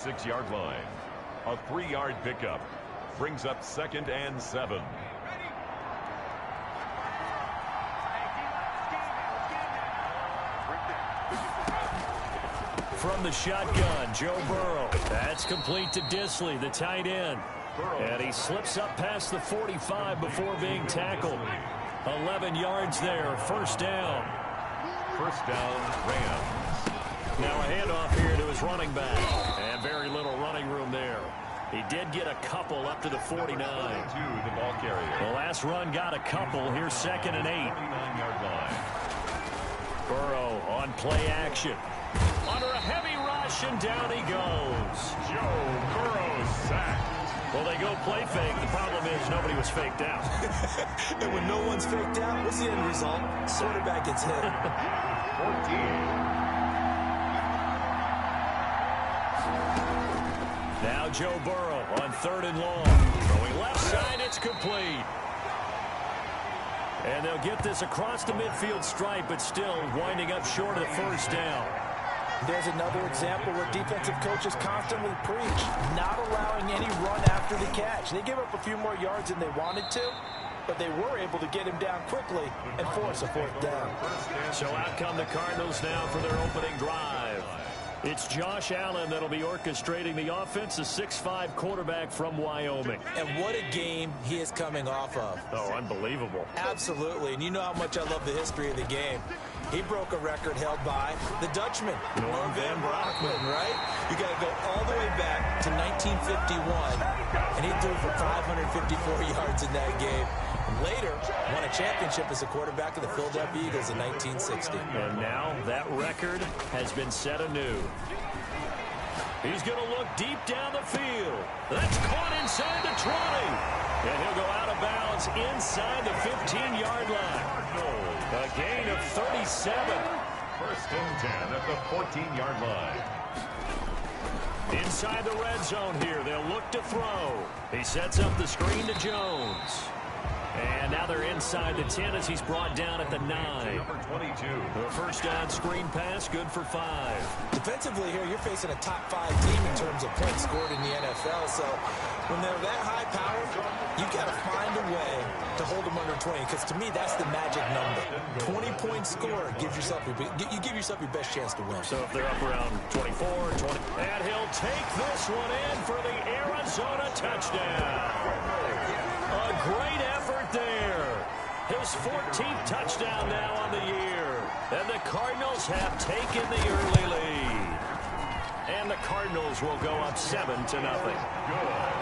6-yard line. A 3-yard pickup brings up 2nd and 7. From the shotgun, Joe Burrow. That's complete to Disley, the tight end. And he slips up past the 45 before being tackled. 11 yards there, first down. First down, Rams. Now a handoff here to his running back. And very little running room there. He did get a couple up to the 49. The ball carrier. The last run got a couple. Here's 2nd and 8. 49-yard line. Burrow on play action. Under a heavy rush, and down he goes. Joe Burrow sacked. Well, they go play fake. The problem is nobody was faked out. And when no one's faked out, what's the end result? Quarterback gets hit. 14. Now Joe Burrow on 3rd and long. Throwing left side, it's complete. And they'll get this across the midfield stripe, but still winding up short of the first down. There's another example where defensive coaches constantly preach, not allowing any run after the catch. They gave up a few more yards than they wanted to, but they were able to get him down quickly and force a 4th down. So out come the Cardinals now for their opening drive. It's Josh Allen that'll be orchestrating the offense, a 6'5" quarterback from Wyoming. And what a game he is coming off of. Oh, unbelievable. Absolutely, and you know how much I love the history of the game. He broke a record held by the Dutchman, Norm Van Brockman, right? You got to go all the way back to 1951, and he threw for 554 yards in that game. And later, won a championship as a quarterback of the Philadelphia Eagles in 1960. And now that record has been set anew. He's going to look deep down the field. That's caught inside the 20. And he'll go out of bounds inside the 15-yard line. A gain of 37. First and 10 at the 14-yard line. Inside the red zone here. They'll look to throw. He sets up the screen to Jones. And now they're inside the 10 as he's brought down at the 9. Number 22. The first down screen pass, good for 5. Defensively here, you're facing a top 5 team in terms of points scored in the NFL. So when they're that high powered, you've got to find a way to hold them under 20. Because to me, that's the magic number. 20-point score gives yourself you give yourself your best chance to win. So if they're up around 24, 20. And he'll take this one in for the Arizona touchdown. A great effort there. His 14th touchdown now on the year. And the Cardinals have taken the early lead. And the Cardinals will go up 7-0.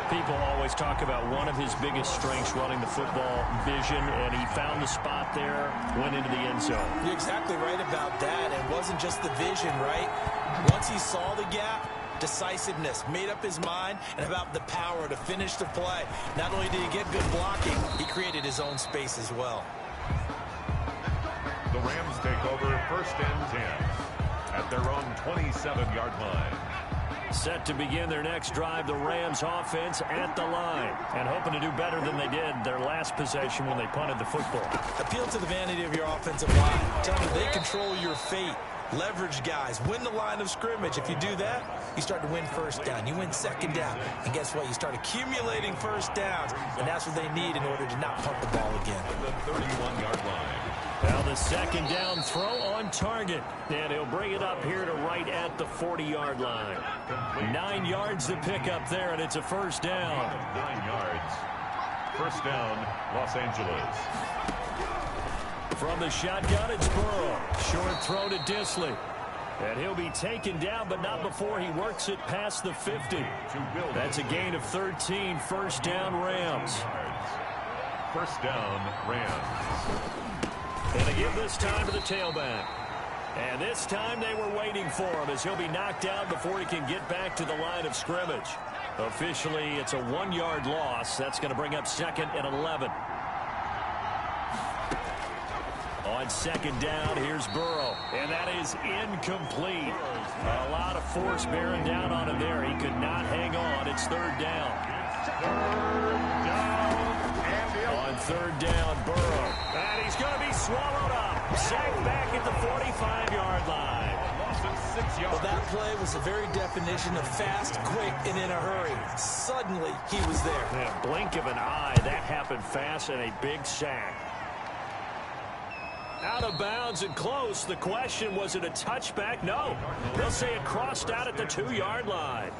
People always talk about one of his biggest strengths running the football, vision, and he found the spot there, went into the end zone. You're exactly right about that. It wasn't just the vision, right? Once he saw the gap, decisiveness, made up his mind, and about the power to finish the play. Not only did he get good blocking, he created his own space as well. The Rams take over first and 10 at their own 27-yard line. Set to begin their next drive, the Rams offense at the line. And hoping to do better than they did their last possession when they punted the football. Appeal to the vanity of your offensive line. Tell them they control your fate. Leverage guys. Win the line of scrimmage. If you do that, you start to win first down. You win second down. And guess what? You start accumulating first downs. And that's what they need in order to not punt the ball again. The 31-yard line. Now the second down throw on target. And he'll bring it up here to right at the 40-yard line. 9 yards to pick up there, and it's a first down. 9 yards. First down, Los Angeles. From the shotgun, it's Burrow. Short throw to Disley. And he'll be taken down, but not before he works it past the 50. That's a gain of 13. First down, Rams. First down, Rams. And they give this time to the tailback. And this time they were waiting for him as he'll be knocked down before he can get back to the line of scrimmage. Officially, it's a 1-yard loss. That's going to bring up 2nd and 11. On second down, here's Burrow. And that is incomplete. A lot of force bearing down on him there. He could not hang on. It's third down. On third down, Burrow. And he's going to be swallowed up. Sacked back at the 45-yard line. of 6 yards. Well, that play was the very definition of fast, quick, and in a hurry. Suddenly, he was there. Yeah, blink of an eye. That happened fast and a big sack. Out of bounds and close. The question, was it a touchback? No. They'll say it crossed out at the 2-yard line.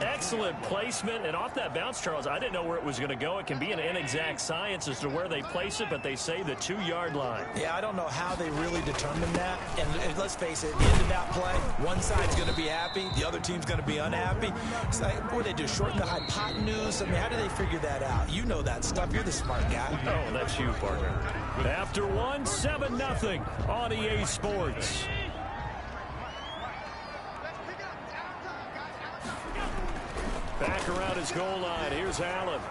Excellent placement. And off that bounce, Charles, I didn't know where it was going to go. It can be an inexact science as to where they place it, but they say the 2-yard line. Yeah, I don't know how they really determined that. And let's face it, at the end of that play, one side's going to be happy, the other team's going to be unhappy. It's like, what do they do, shorten the hypotenuse? I mean, how do they figure that out? You know that stuff. You're the smart guy. Oh, that's you, partner. After 7-0 on EA Sports. Back around his goal line. Here's Allen.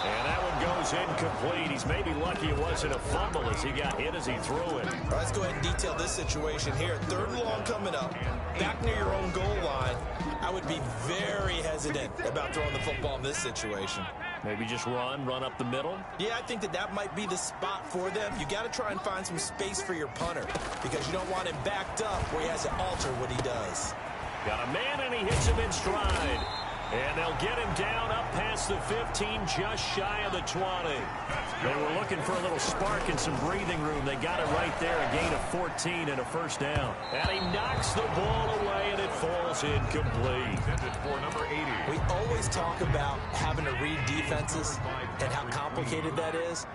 And that one goes incomplete. He's maybe lucky it wasn't a fumble as he got hit as he threw it. All right, let's go ahead and detail this situation here. 3rd and long coming up. Back near your own goal line. I would be very hesitant about throwing the football in this situation. Maybe just run up the middle? Yeah, I think that might be the spot for them. You got to try and find some space for your punter because you don't want him backed up where he has to alter what he does. Got a man, and he hits him in stride. And they'll get him down up past the 15, just shy of the 20. They were looking for a little spark and some breathing room. They got it right there, a gain of 14 and a first down. And he knocks the ball away, and it falls incomplete. For number 80. We always talk about having to read defenses and how complicated that is.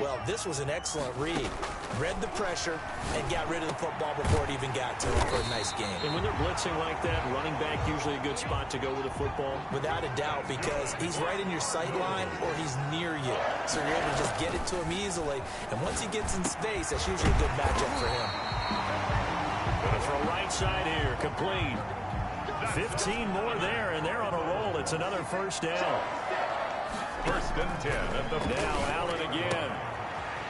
Well, this was an excellent read. Read the pressure and got rid of the football before it even got to him for a nice game. And when they're blitzing like that, running back usually a good spot to go with the football? Without a doubt, because he's right in your sight line or he's near you. So you're able to just get it to him easily. And once he gets in space, that's usually a good matchup for him. Gonna throw right side here, complete. 15 more there, and they're on a roll. It's another first down. 1st and 10 at the now Allen again.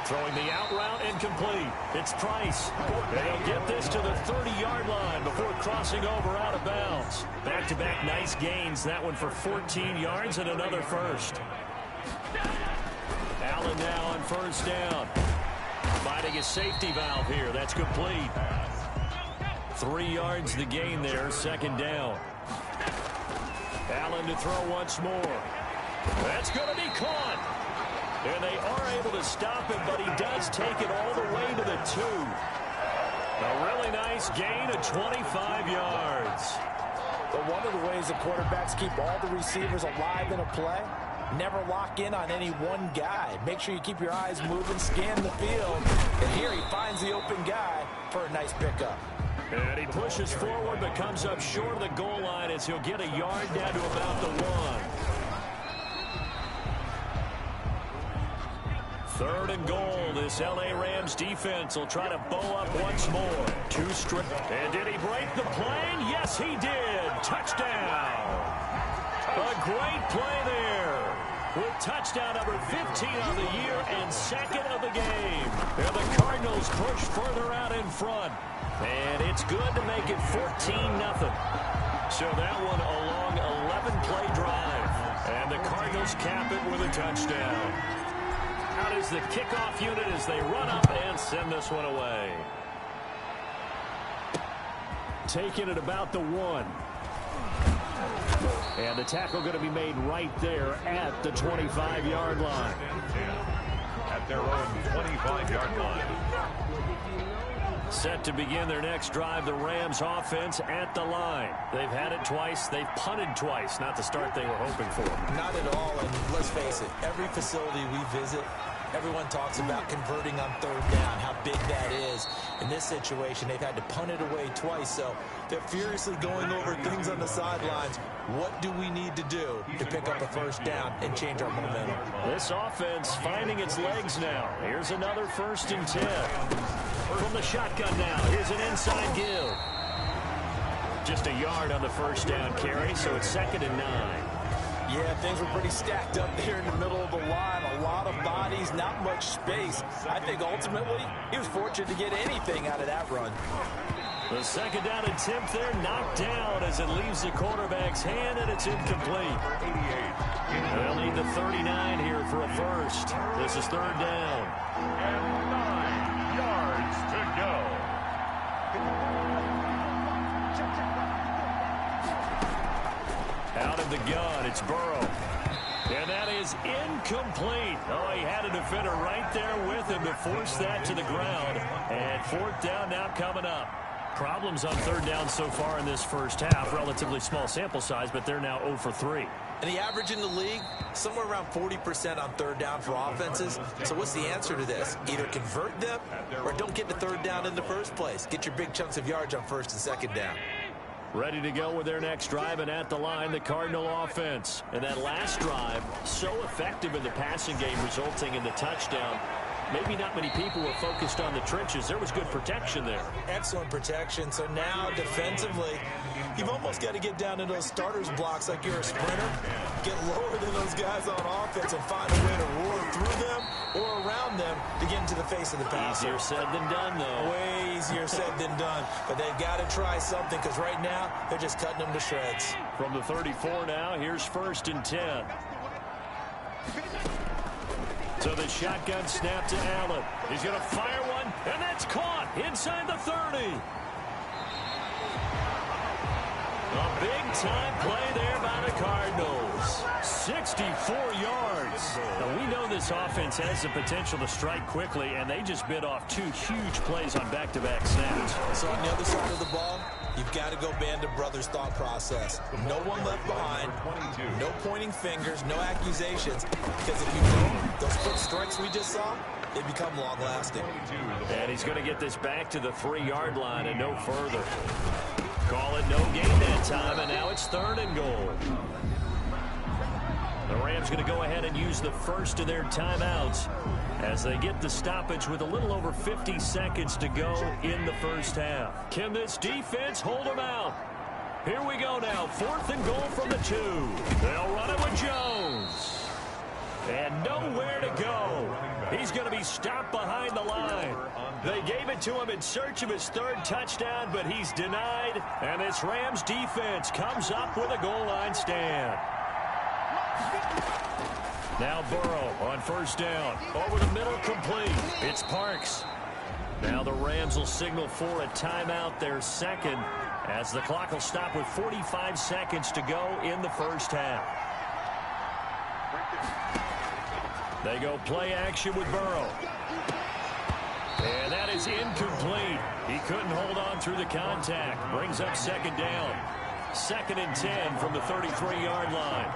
Throwing the out route incomplete. It's Price. They'll get this to the 30-yard line before crossing over out of bounds. Back-to-back nice gains. That one for 14 yards and another first. Allen now on first down. Finding a safety valve here. That's complete. 3 yards the gain there. 2nd down. Allen to throw once more. That's going to be caught. And they are able to stop him, but he does take it all the way to the 2. A really nice gain of 25 yards. But one of the ways the quarterbacks keep all the receivers alive in a play, never lock in on any one guy. Make sure you keep your eyes moving, scan the field. And here he finds the open guy for a nice pickup. And he pushes forward but comes up short of the goal line as he'll get a yard down to about the 1. 3rd and goal. This L.A. Rams defense will try to bow up once more. 2 straight. And did he break the plane? Yes, he did. Touchdown. A great play there. With touchdown number 15 on the year and 2nd of the game. And the Cardinals push further out in front. And it's good to make it 14-0. So that one a long 11-play drive. And the Cardinals cap it with a touchdown. Out is the kickoff unit as they run up and send this one away. Taking it about the 1. And the tackle going to be made right there at the 25-yard line. At their own 25-yard line. Set to begin their next drive, the Rams offense at the line. They've had it twice. They've punted twice. Not the start they were hoping for. Not at all, and let's face it, every facility we visit, everyone talks about converting on 3rd down, how big that is. In this situation, they've had to punt it away twice, so they're furiously going over things on the sidelines. What do we need to do to pick up a 1st down and change our momentum? This offense finding its legs now. Here's another 1st and 10. From the shotgun now, here's an inside give. Just a yard on the 1st down carry, so it's 2nd and 9. Yeah, things were pretty stacked up there in the middle of the line. A lot of bodies, not much space. I think ultimately he was fortunate to get anything out of that run. The 2nd down attempt there knocked down as it leaves the quarterback's hand, and it's incomplete. They'll need the 39 here for a first. This is 3rd down. And 9 yards to go. in the gun. It's Burrow. And that is incomplete. Oh, he had a defender right there with him to force that to the ground. And fourth down now coming up. Problems on third down so far in this first half. Relatively small sample size, but they're now 0 for 3. And the average in the league, somewhere around 40% on third down for offenses. So what's the answer to this? Either convert them or don't get the third down in the first place. Get your big chunks of yards on first and second down. Ready to go with their next drive, and at the line, the Cardinal offense. And that last drive, so effective in the passing game, resulting in the touchdown. Maybe not many people were focused on the trenches. There was good protection there. Excellent protection. So now, defensively, you've almost got to get down in those starters blocks like you're a sprinter. Get lower than those guys on offense and find a way to roar through them or around them to get into the face of the passer. Easier said than done, though. Way easier said than done. But they've got to try something because right now, they're just cutting them to shreds. From the 34 now, here's 1st and 10. So the shotgun snap to Allen. He's going to fire one, and that's caught inside the 30. A big-time play there by the Cardinals. 64 yards. Now, we know this offense has the potential to strike quickly, and they just bit off 2 huge plays on back-to-back snaps. So on the other side of the ball, you've got to go band of brothers thought process. No one left behind, no pointing fingers, no accusations. Because if you don't, those quick strikes we just saw, they become long-lasting. And he's going to get this back to the 3-yard line and no further. Call it no gain that time, and now it's 3rd and goal. The Rams going to go ahead and use the first of their timeouts as they get the stoppage with a little over 50 seconds to go in the first half. Can this defense hold them out? Here we go now. 4th and goal from the 2. They'll run it with Jones. And nowhere to go. He's going to be stopped behind the line. They gave it to him in search of his 3rd touchdown, but he's denied. And this Rams defense comes up with a goal line stand. Now Burrow on 1st down. Over the middle, complete. It's Parks. Now the Rams will signal for a timeout, their 2nd, as the clock will stop with 45 seconds to go in the first half. They go play action with Burrow. And that is incomplete. He couldn't hold on through the contact. Brings up 2nd down. 2nd and 10 from the 33-yard line.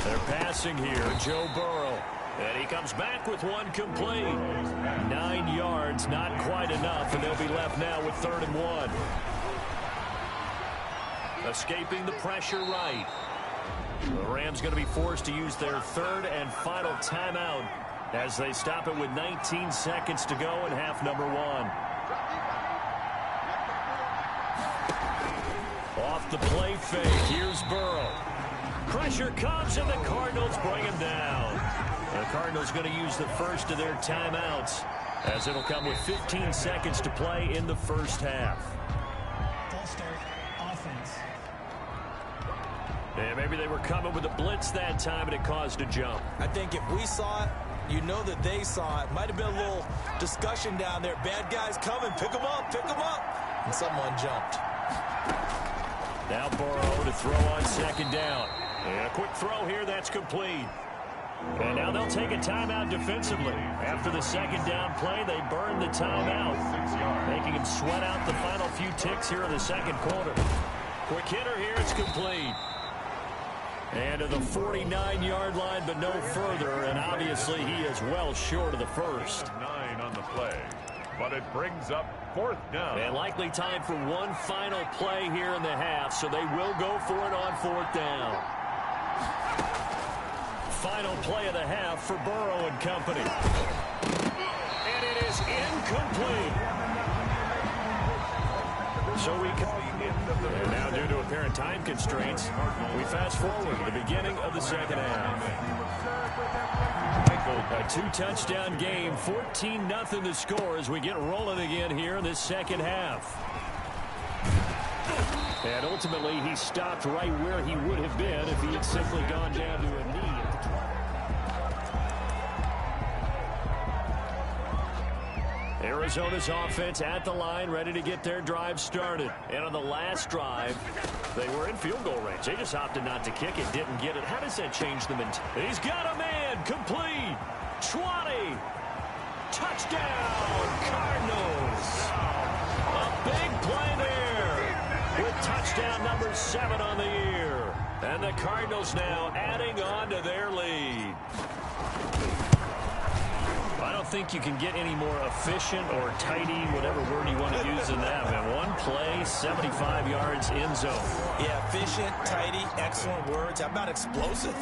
They're passing here, Joe Burrow. And he comes back with one complete. 9 yards, not quite enough, and they'll be left now with 3rd and 1. Escaping the pressure right. The Rams going to be forced to use their 3rd and final timeout as they stop it with 19 seconds to go in half number 1. Off the play fake, here's Burrow. Pressure comes, and the Cardinals bring him down. The Cardinals going to use the first of their timeouts as it'll come with 15 seconds to play in the first half. Full start, offense. And maybe they were coming with a blitz that time, and it caused a jump. I think if we saw it, you know that they saw it. Might have been a little discussion down there. Bad guys coming. Pick them up. Pick them up. And someone jumped. Now Burrow to throw on 2nd down. And a quick throw here. That's complete. And now they'll take a timeout defensively. After the 2nd down play, they burn the timeout, making him sweat out the final few ticks here in the 2nd quarter. Quick hitter here. It's complete. And to the 49-yard line, but no further. And obviously, he is well short of the first. 9 on the play, but it brings up 4th down. And likely time for one final play here in the half, so they will go for it on 4th down. Final play of the half for Burrow and company. And it is incomplete. So we and now, due to apparent time constraints, we fast forward to the beginning of the 2nd half. A 2-touchdown game, 14-0 to score as we get rolling again here in this 2nd half. And ultimately, he stopped right where he would have been if he had simply gone down to a knee at the 20. Here Arizona's offense at the line, ready to get their drive started. And on the last drive, they were in field goal range. They just opted not to kick it, didn't get it. How does that change them? He's got a man, complete, 20, touchdown, Cardinals. A big play there with touchdown number 7 on the year. And the Cardinals now adding on to their lead. I don't think you can get any more efficient or tidy, whatever word you want to use in that. Man, one play, 75 yards in zone. Yeah, efficient, tidy, excellent words. How about explosive?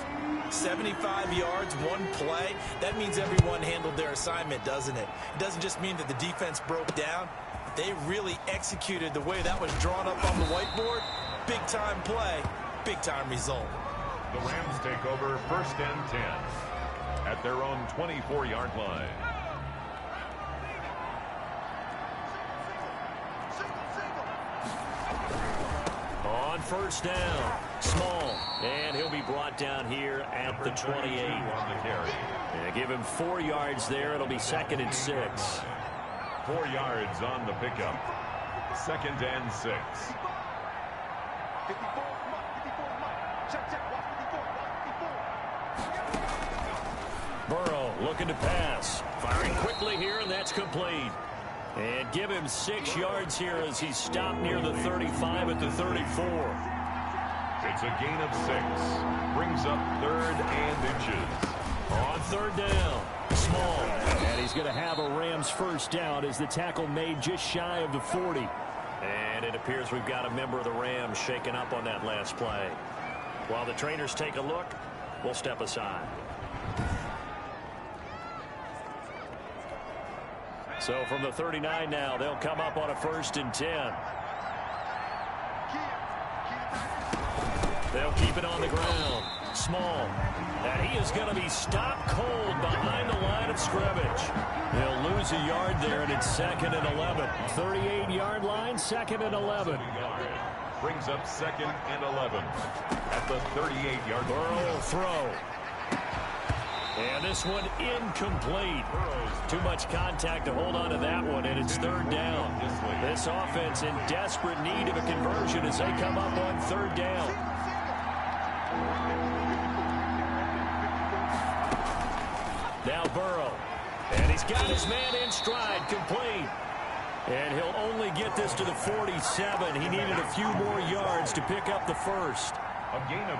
75 yards, one play. That means everyone handled their assignment, doesn't it? It doesn't just mean that the defense broke down. They really executed the way that was drawn up on the whiteboard. Big-time play, big-time result. The Rams take over 1st and 10 at their own 24-yard line. On 1st down, Small, and he'll be brought down here at the 28. And give him 4 yards there. It'll be 2nd and 6. 4 yards on the pickup. 2nd and 6. Burrow looking to pass. Firing quickly here, and that's complete. And give him 6 yards here as he's stopped near the 35 at the 34. It's a gain of 6. Brings up 3rd and inches. On 3rd down, Small. And he's going to have a Rams 1st down as the tackle made just shy of the 40. And it appears we've got a member of the Rams shaken up on that last play. While the trainers take a look, we'll step aside. So from the 39 now, they'll come up on a 1st and 10. They'll keep it on the ground. Small. And he is going to be stopped cold behind the line of scrimmage. They'll lose a yard there, and it's 2nd and 11. 38-yard line, 2nd and 11. Brings up 2nd and 11 at the 38-yard line. Burrow throw. And this one incomplete. Too much contact to hold on to that one, and it's 3rd down. This offense in desperate need of a conversion as they come up on 3rd down. Now Burrow. And he's got his man in stride, complete. And he'll only get this to the 47. He needed a few more yards to pick up the 1st.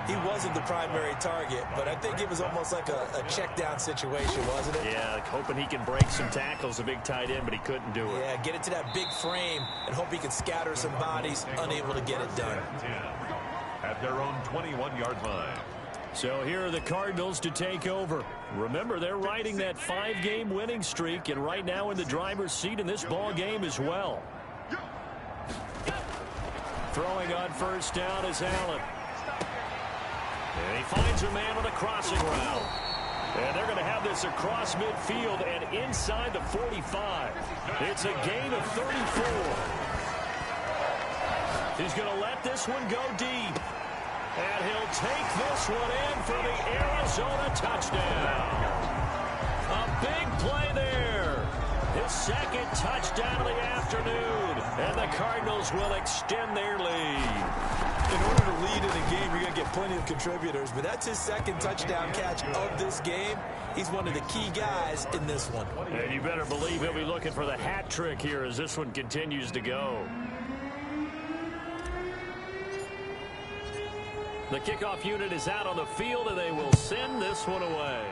He wasn't the primary target, but I think it was almost like a check down situation, wasn't it? Yeah, like hoping he can break some tackles, a big tight end, but he couldn't do it. Yeah, get it to that big frame and hope he can scatter some bodies, unable to get it done. At their own 21-yard line. So here are the Cardinals to take over. Remember, they're riding that 5-game winning streak, and right now in the driver's seat in this ball game as well. Throwing on 1st down is Allen. And he finds a man on a crossing route. And they're going to have this across midfield and inside the 45. It's a gain of 34. He's going to let this one go deep. And he'll take this one in for the Arizona touchdown. A big play there. His 2nd touchdown of the afternoon. And the Cardinals will extend their lead. In order to lead in a game, you're going to get plenty of contributors, but that's his 2nd touchdown catch of this game. He's one of the key guys in this one. And you better believe he'll be looking for the hat trick here as this one continues to go. The kickoff unit is out on the field, and they will send this one away.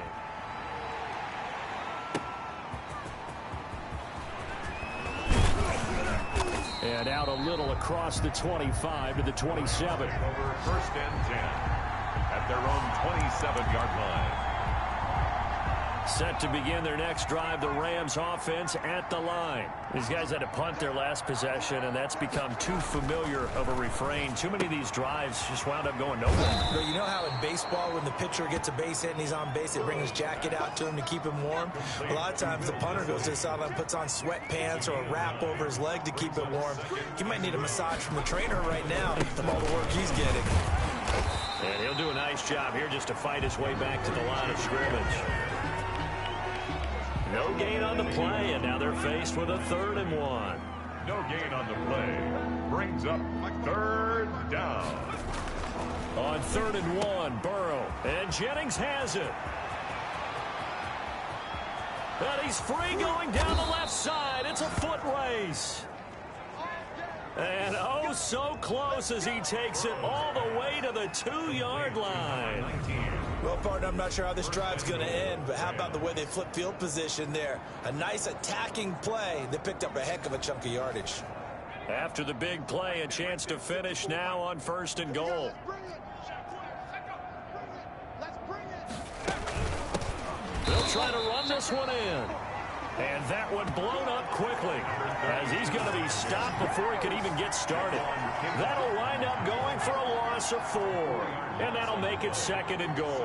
And out a little across the 25 to the 27. Over 1st and 10 at their own 27-yard line. Set to begin their next drive, the Rams offense at the line. These guys had to punt their last possession, and that's become too familiar of a refrain. Too many of these drives just wound up going nowhere. You know how in baseball, when the pitcher gets a base hit and he's on base, they bring his jacket out to him to keep him warm? A lot of times the punter goes to the sideline, puts on sweatpants or a wrap over his leg to keep it warm. He might need a massage from the trainer right now from all the work he's getting. And he'll do a nice job here just to fight his way back to the line of scrimmage. No gain on the play, and now they're faced with a 3rd and 1. No gain on the play. Brings up 3rd down. On 3rd and 1, Burrow. And Jennings has it. And he's free going down the left side. It's a foot race. And oh, so close as he takes it all the way to the 2-yard line. Well, partner, I'm not sure how this drive's going to end, but how about the way they flip field position there? A nice attacking play. They picked up a heck of a chunk of yardage. After the big play, a chance to finish now on 1st and goal. They'll try to run this one in. And that one blown up quickly as he's going to be stopped before he can even get started. That'll wind up going for a loss of 4. And that'll make it 2nd and goal.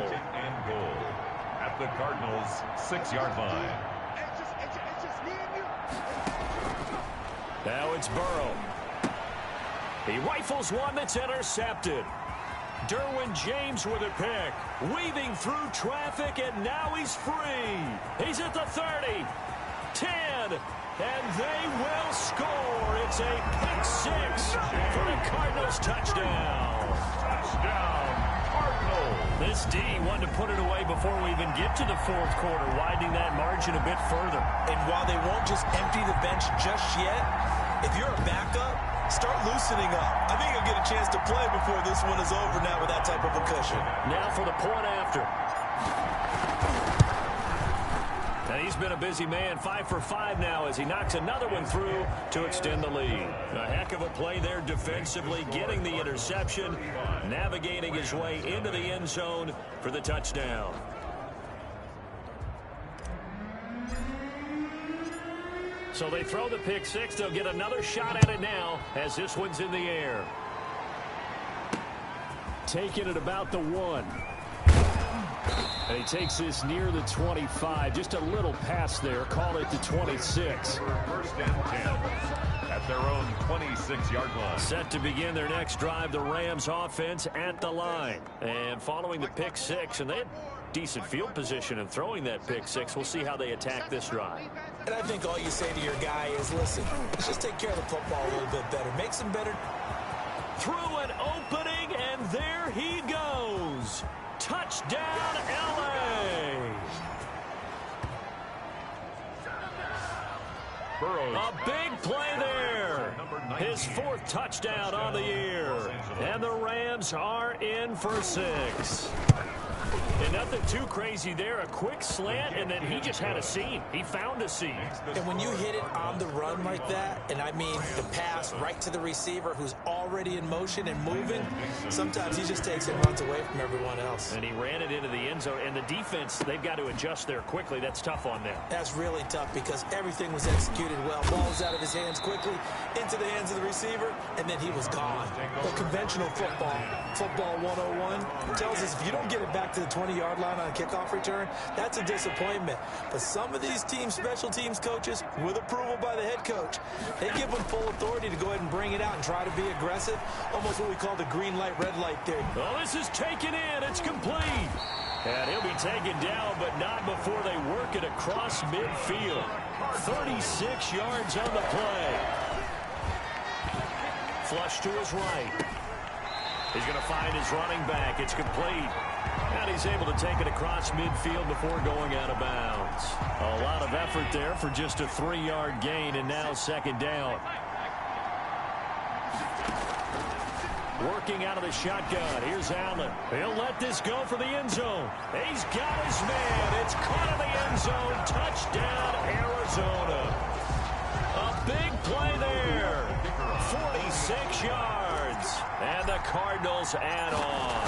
At the Cardinals' 6-yard line. Now it's Burrow. He rifles one that's intercepted. Derwin James with a pick. Weaving through traffic, and now he's free. He's at the 30. 10. And they will score. It's a pick 6 for the Cardinals touchdown. Touchdown, Cardinals. This D wanted to put it away before we even get to the 4th quarter, widening that margin a bit further. And while they won't just empty the bench just yet, if you're a backup, start loosening up. I think you'll get a chance to play before this one is over now with that type of a cushion. Now for the point after. And he's been a busy man, 5 for 5 now as he knocks another one through to extend the lead. A heck of a play there defensively, getting the interception, navigating his way into the end zone for the touchdown. So they throw the pick 6. They'll get another shot at it now as this one's in the air. Taking it about the 1. And he takes this near the 25. Just a little pass there. Call it the 26. 1st and 10 at their own 26-yard line. Set to begin their next drive, the Rams offense at the line. And following the pick 6, and they had decent field position in throwing that pick 6. We'll see how they attack this drive. And I think all you say to your guy is, listen, let's just take care of the football a little bit better. Make some better. Through an opening, and there he goes. Touchdown, L.A. Burrows. A big play there. His 4th touchdown on the year. And the Rams are in for 6. And nothing too crazy there. A quick slant, and then he just had a seam. He found a seam. And when you hit it on the run like that, and I mean the pass right to the receiver who's already in motion and moving, sometimes he just takes it and runs away from everyone else. And he ran it into the end zone. And the defense, they've got to adjust there quickly. That's tough on them. That's really tough because everything was executed well. Ball was out of his hands quickly, into the hands of the receiver, and then he was gone. But conventional football 101, tells us if you don't get it back to the 20-yard line on a kickoff return, that's a disappointment. But some of these teams, special teams coaches, with approval by the head coach, they give them full authority to go ahead and bring it out and try to be aggressive, almost what we call the green light, red light theory. Oh, this is taken in. It's complete. And he'll be taken down, but not before they work it across midfield. 36 yards on the play. Flush to his right. He's going to find his running back. It's complete. And he's able to take it across midfield before going out of bounds. A lot of effort there for just a 3-yard gain, and now 2nd down. Working out of the shotgun. Here's Allen. He'll let this go for the end zone. He's got his man. It's caught in the end zone. Touchdown, Arizona. A big play there. 46 yards. And the Cardinals add on.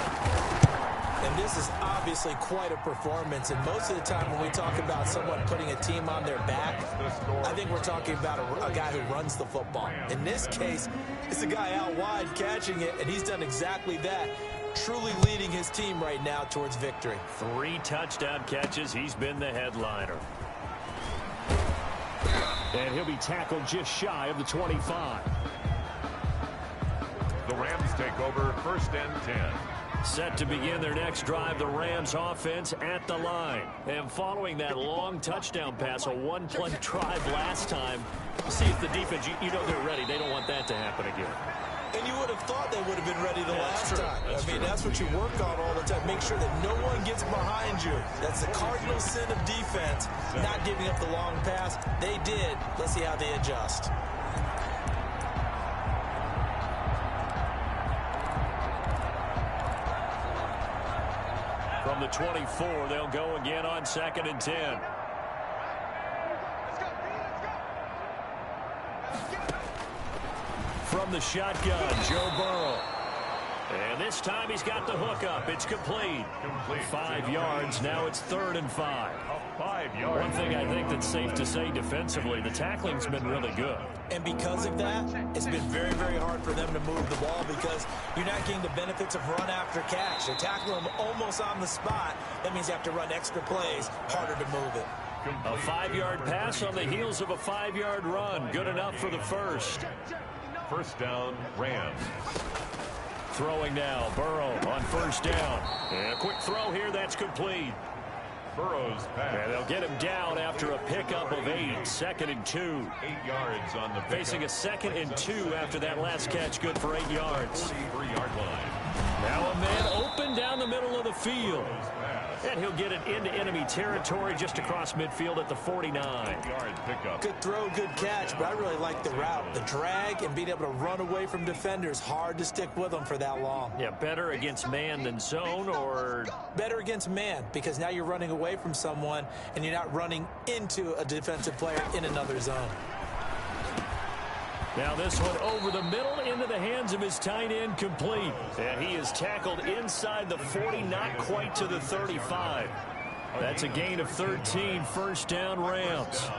And this is obviously quite a performance. And most of the time when we talk about someone putting a team on their back, I think we're talking about a guy who runs the football. In this case, it's a guy out wide catching it, and he's done exactly that, truly leading his team right now towards victory. 3 touchdown catches. He's been the headliner. And he'll be tackled just shy of the 25. The Rams take over 1st and 10 Set to begin their next drive, the Rams offense at the line. And following that long touchdown pass, a one-play drive last time, see if the defense, you know they're ready. They don't want that to happen again. And you would have thought they would have been ready the last time. That's what you work on all the time. Make sure that no one gets behind you. That's the cardinal sin of defense, not giving up the long pass. They did. Let's see how they adjust. From the 24, they'll go again on 2nd and 10. From the shotgun, Joe Burrow. And this time he's got the hook up. It's complete. 5 yards. Now it's 3rd and 5. 5 yards. One thing I think that's safe to say defensively, the tackling's been really good. And because of that, it's been very, very hard for them to move the ball because you're not getting the benefits of run after catch. They tackle them almost on the spot. That means you have to run extra plays, harder to move it. A 5-yard pass on the heels of a 5-yard run. Good enough for the first. First down, Rams. Throwing now, Burrow on 1st down. And a quick throw here, that's complete. Burrow's pass. And they'll get him down after a pickup of 8. 2nd and 2. 8 yards on the pickup. Facing a 2nd and 2 after that last catch, good for 8 yards. 43-yard line. Now a man open down the middle of the field. And he'll get it into enemy territory just across midfield at the 49. Pickup. Good throw, good catch, but I really like the route. The drag and being able to run away from defenders, hard to stick with them for that long. Yeah, better against man than zone, or? Better against man, because now you're running away from someone and you're not running into a defensive player in another zone. Now this one over the middle into the hands of his tight end, complete. And he is tackled inside the 40, not quite to the 35. That's a gain of 13, 1st down Rams.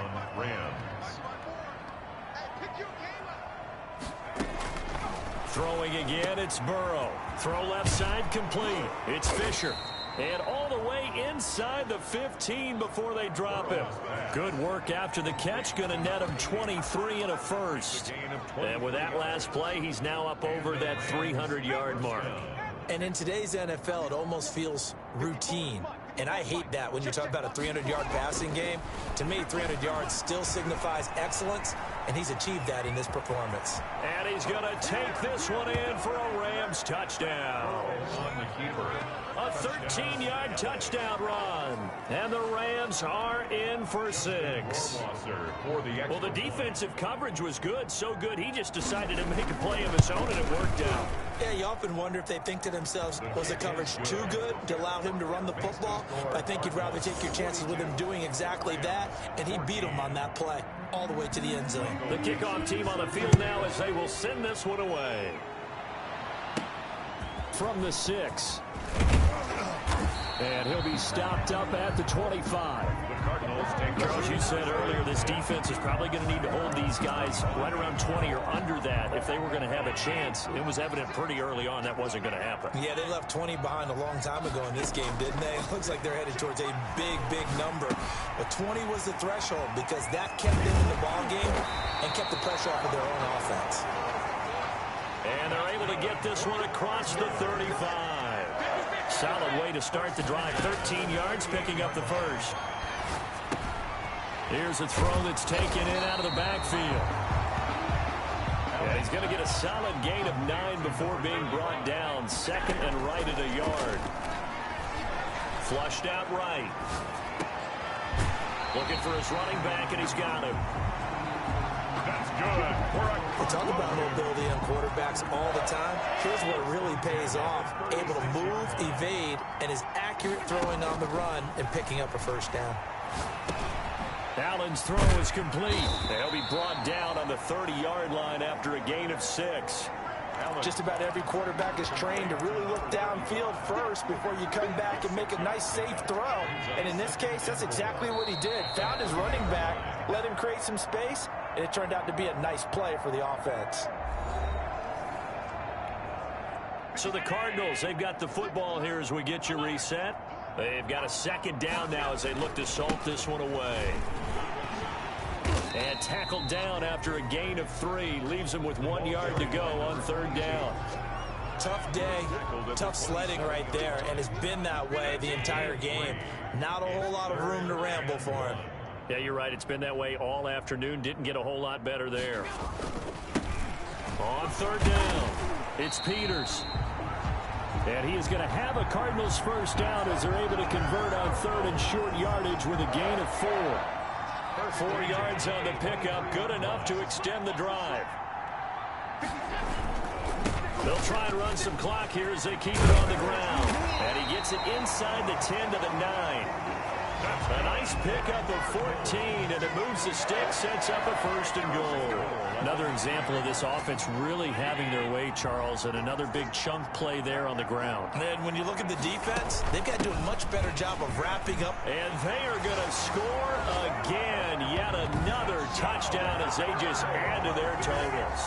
Throwing again, it's Burrow. Throw left side, complete. It's Fisher. And all the way inside the 15 before they drop him. Good work after the catch. Going to net him 23 and a first. And with that last play, he's now up over that 300-yard mark. And in today's NFL, it almost feels routine. And I hate that when you talk about a 300-yard passing game. To me, 300 yards still signifies excellence, and he's achieved that in this performance. And he's going to take this one in for a Rams touchdown. On the keeper. A 13-yard touchdown run. And the Rams are in for 6. Well, the defensive coverage was good, so good he just decided to make a play of his own, and it worked out. Yeah, you often wonder if they think to themselves, was the coverage too good to allow him to run the football? I think you'd rather take your chances with him doing exactly that, and he beat him on that play all the way to the end zone. The kickoff team on the field now as they will send this one away. From the 6. And he'll be stopped up at the 25. The Cardinals take Charles, you said earlier this defense is probably going to need to hold these guys right around 20 or under that if they were going to have a chance. It was evident pretty early on that wasn't going to happen. Yeah, they left 20 behind a long time ago in this game, didn't they? It looks like they're headed towards a big, big number. But 20 was the threshold because that kept them in the ball game and kept the pressure off of their own offense. And they're able to get this one across the 35. Solid way to start the drive. 13 yards, picking up the first. Here's a throw that's taken in out of the backfield. And he's going to get a solid gain of 9 before being brought down. 2nd and right at a yard. Flushed out right. Looking for his running back, and he's got him. That's good. We talk about mobility on quarterbacks all the time. Here's what really pays off. Able to move, evade, and is accurate throwing on the run and picking up a first down. Allen's throw is complete. They'll be brought down on the 30-yard line after a gain of 6. Just about every quarterback is trained to really look downfield first before you come back and make a nice, safe throw. And in this case, that's exactly what he did. Found his running back, let him create some space, and it turned out to be a nice play for the offense. So the Cardinals, they've got the football here as we get you reset. They've got a 2nd down now as they look to salt this one away. And tackled down after a gain of 3. Leaves them with 1 yard to go on 3rd down. tough day, tough sledding right there, and has been that way the entire game. Not a whole lot of room to ramble for him. Yeah, you're right. It's been that way all afternoon. Didn't get a whole lot better there. On third down, it's Peters. And he is going to have a Cardinals first down as they're able to convert on third and short yardage with a gain of 4. 4 yards on the pickup, good enough to extend the drive. They'll try and run some clock here as they keep it on the ground. And he gets it inside the 10 to the 9. A nice pickup of 14, and it moves the stick, sets up a first and goal. Another example of this offense really having their way, Charles, and another big chunk play there on the ground. And when you look at the defense, they've got to do a much better job of wrapping up. And they are going to score again. Yet another touchdown as they just add to their totals.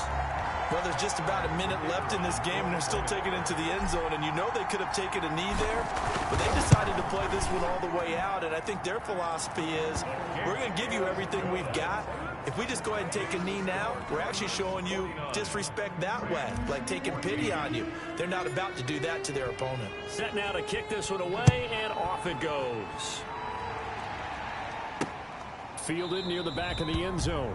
Well, there's just about a minute left in this game, and they're still taking it into the end zone. And you know they could have taken a knee there, but they decided to play this one all the way out. And I think their philosophy is, we're going to give you everything we've got. If we just go ahead and take a knee now, we're actually showing you disrespect that way, like taking pity on you. They're not about to do that to their opponent. Set now to kick this one away, and off it goes. Fielded near the back of the end zone.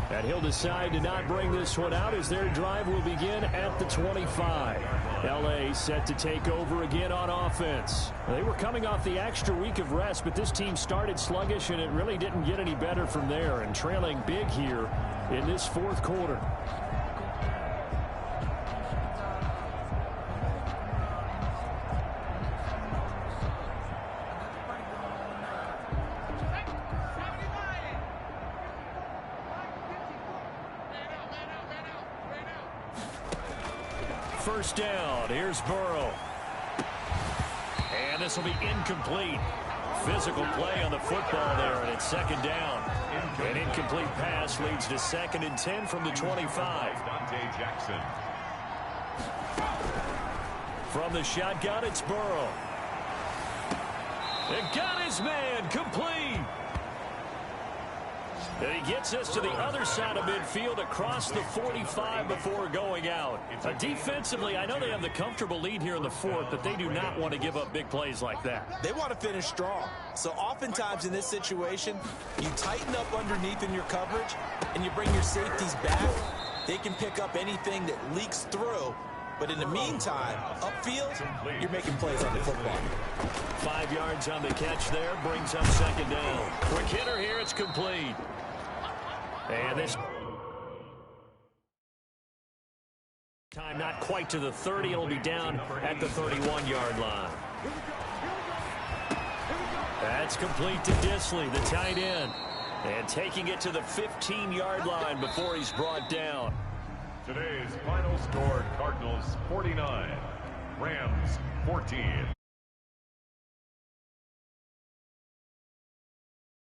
And he'll decide to not bring this one out as their drive will begin at the 25. L.A. set to take over again on offense. They were coming off the extra week of rest, but this team started sluggish, and it really didn't get any better from there, and trailing big here in this fourth quarter. First down, here's Burrow. And this will be incomplete. Physical play on the football there, and it's second down. An incomplete pass leads to 2nd and 10 from the 25. Jackson. From the shotgun, it's Burrow. And got his man, complete. And he gets us to the other side of midfield across the 45 before going out. Defensively, I know they have the comfortable lead here in the fourth, but they do not want to give up big plays like that. They want to finish strong. So oftentimes in this situation, you tighten up underneath in your coverage, and you bring your safeties back. They can pick up anything that leaks through. But in the meantime, upfield, you're making plays on the football. 5 yards on the catch there, brings up second down. Quick hitter here, it's complete. And this time not quite to the 30. It'll be down at the 31-yard line. That's complete to Disley, the tight end. And taking it to the 15-yard line before he's brought down. Today's final score, Cardinals 49, Rams 14.